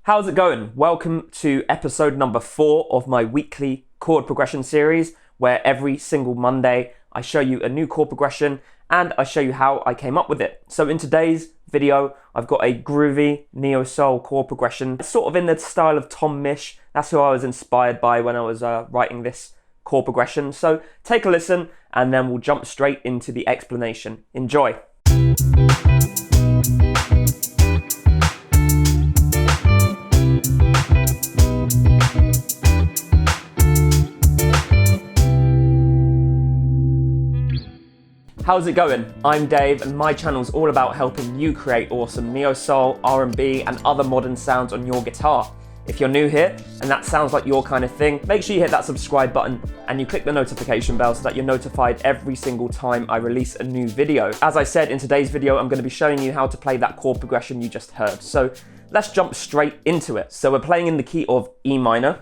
How's it going? Welcome to episode number 4 of my weekly chord progression series, where every single Monday I show you a new chord progression and I show you how I came up with it. So in today's video, I've got a groovy neo-soul chord progression. It's sort of in the style of Misch. That's who I was inspired by when I was writing this chord progression. So take a listen and then we'll jump straight into the explanation. Enjoy. How's it going? I'm Dave and my channel's all about helping you create awesome neo-soul, R&B and other modern sounds on your guitar. If you're new here and that sounds like your kind of thing, make sure you hit that subscribe button and you click the notification bell so that you're notified every single time I release a new video. As I said, in today's video, I'm going to be showing you how to play that chord progression you just heard. So let's jump straight into it. So we're playing in the key of E minor.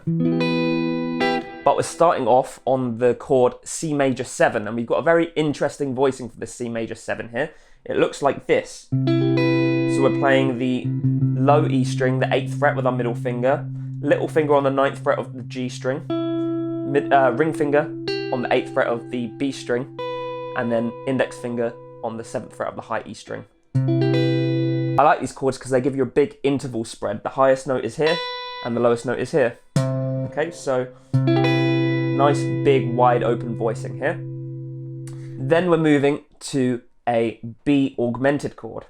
But we're starting off on the chord C major 7, and we've got a very interesting voicing for the C major 7 here. It looks like this. So we're playing the low E string, the 8th fret with our middle finger, little finger on the 9th fret of the G string, ring finger on the 8th fret of the B string, and then index finger on the 7th fret of the high E string. I like these chords because they give you a big interval spread. The highest note is here, and the lowest note is here. Okay, so nice big wide open voicing here. Then we're moving to a B augmented chord.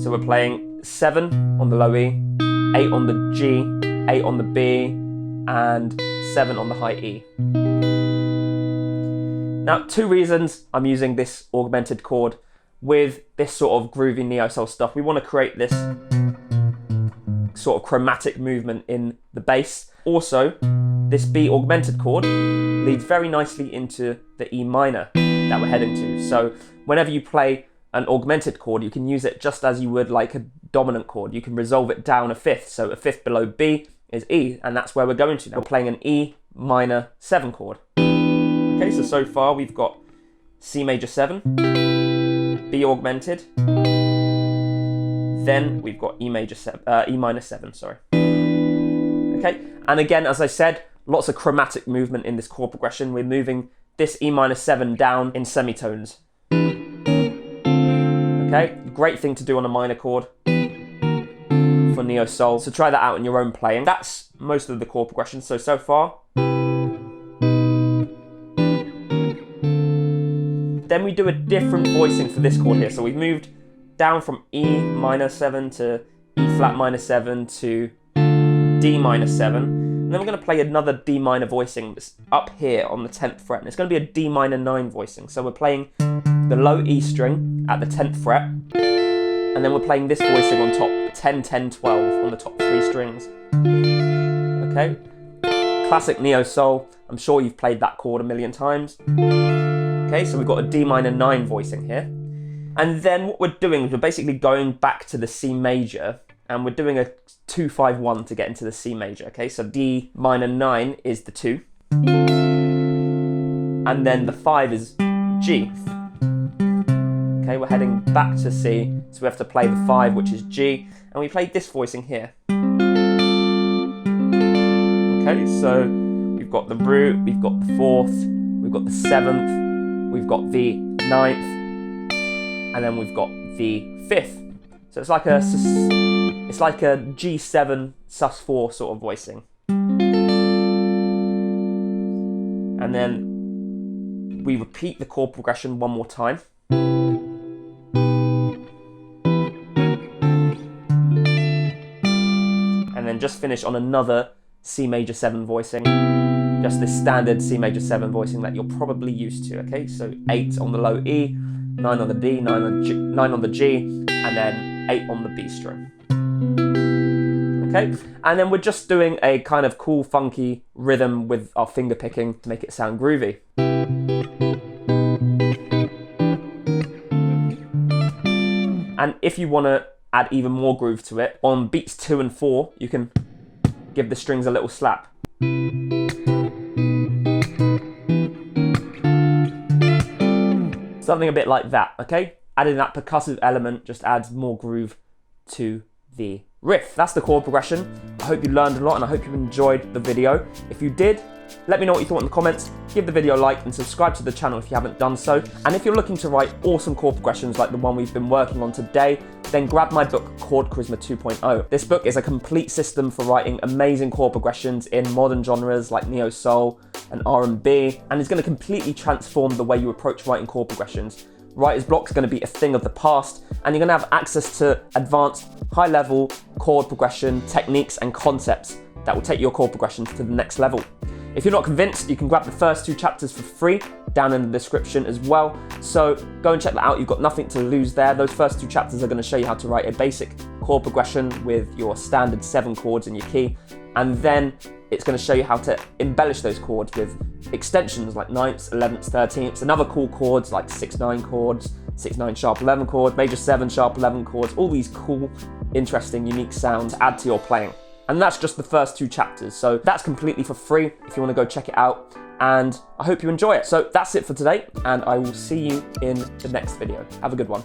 So we're playing 7 on the low E, 8 on the G, 8 on the B, and 7 on the high E. Now, 2 reasons I'm using this augmented chord with this sort of groovy neo-soul stuff. We want to create this sort of chromatic movement in the bass. Also, this B augmented chord leads very nicely into the E minor that we're heading to. So whenever you play an augmented chord, you can use it just as you would like a dominant chord. You can resolve it down a fifth. So a fifth below B is E, and that's where we're going to now. We're playing an E minor 7 chord. Okay, so far we've got C major 7, B augmented, then we've got E minor 7, sorry. Okay, and again, as I said, lots of chromatic movement in this chord progression. We're moving this E minor 7 down in semitones. Okay, great thing to do on a minor chord for neo-soul. So try that out in your own playing. That's most of the chord progression so far. Then we do a different voicing for this chord here. So we've moved down from E minor 7 to E flat minor 7 to D minor 7. And then we're going to play another D minor voicing that's up here on the 10th fret. And it's going to be a D minor 9 voicing. So we're playing the low E string at the 10th fret. And then we're playing this voicing on top, 10, 10, 12 on the top 3 strings. Okay. Classic neo-soul. I'm sure you've played that chord a million times. Okay, so we've got a D minor 9 voicing here. And then what we're doing is we're basically going back to the C major and we're doing a 2-5-1 to get into the C major. Okay, so D minor 9 is the 2. And then the 5 is G. Okay, we're heading back to C, so we have to play the 5, which is G, and we played this voicing here. Okay, so we've got the root, we've got the 4th, we've got the 7th, we've got the 9th, and then we've got the 5th. So it's like a G7 sus4 sort of voicing. And then we repeat the chord progression one more time. And then just finish on another C major 7 voicing. Just this standard C major 7 voicing that you're probably used to, okay? So 8 on the low E, 9 on the D, 9 on the G, and then 8 on the B string. Okay, and then we're just doing a kind of cool, funky rhythm with our finger picking to make it sound groovy. And if you want to add even more groove to it, on beats 2 and 4, you can give the strings a little slap. Something a bit like that, okay? Adding that percussive element just adds more groove to the riff. That's the chord progression. I hope you learned a lot and I hope you enjoyed the video. If you did, let me know what you thought in the comments, give the video a like and subscribe to the channel if you haven't done so. And if you're looking to write awesome chord progressions like the one we've been working on today, then grab my book, Chord Charisma 2.0. This book is a complete system for writing amazing chord progressions in modern genres like neo-soul and R&B, and it's going to completely transform the way you approach writing chord progressions. Writer's block is going to be a thing of the past, and you're going to have access to advanced, high-level chord progression techniques and concepts that will take your chord progressions to the next level. If you're not convinced, you can grab the first 2 chapters for free down in the description as well. So go and check that out. You've got nothing to lose there. Those first 2 chapters are going to show you how to write a basic chord progression with your standard 7 chords in your key. And then it's going to show you how to embellish those chords with extensions like 9ths, 11ths, 13ths, and other cool chords like 6/9 chords, 6/9 sharp 11 chord, major 7 sharp 11 chords, all these cool, interesting, unique sounds to add to your playing. And that's just the first 2 chapters. So that's completely for free if you want to go check it out. And I hope you enjoy it. So that's it for today, and I will see you in the next video. Have a good one.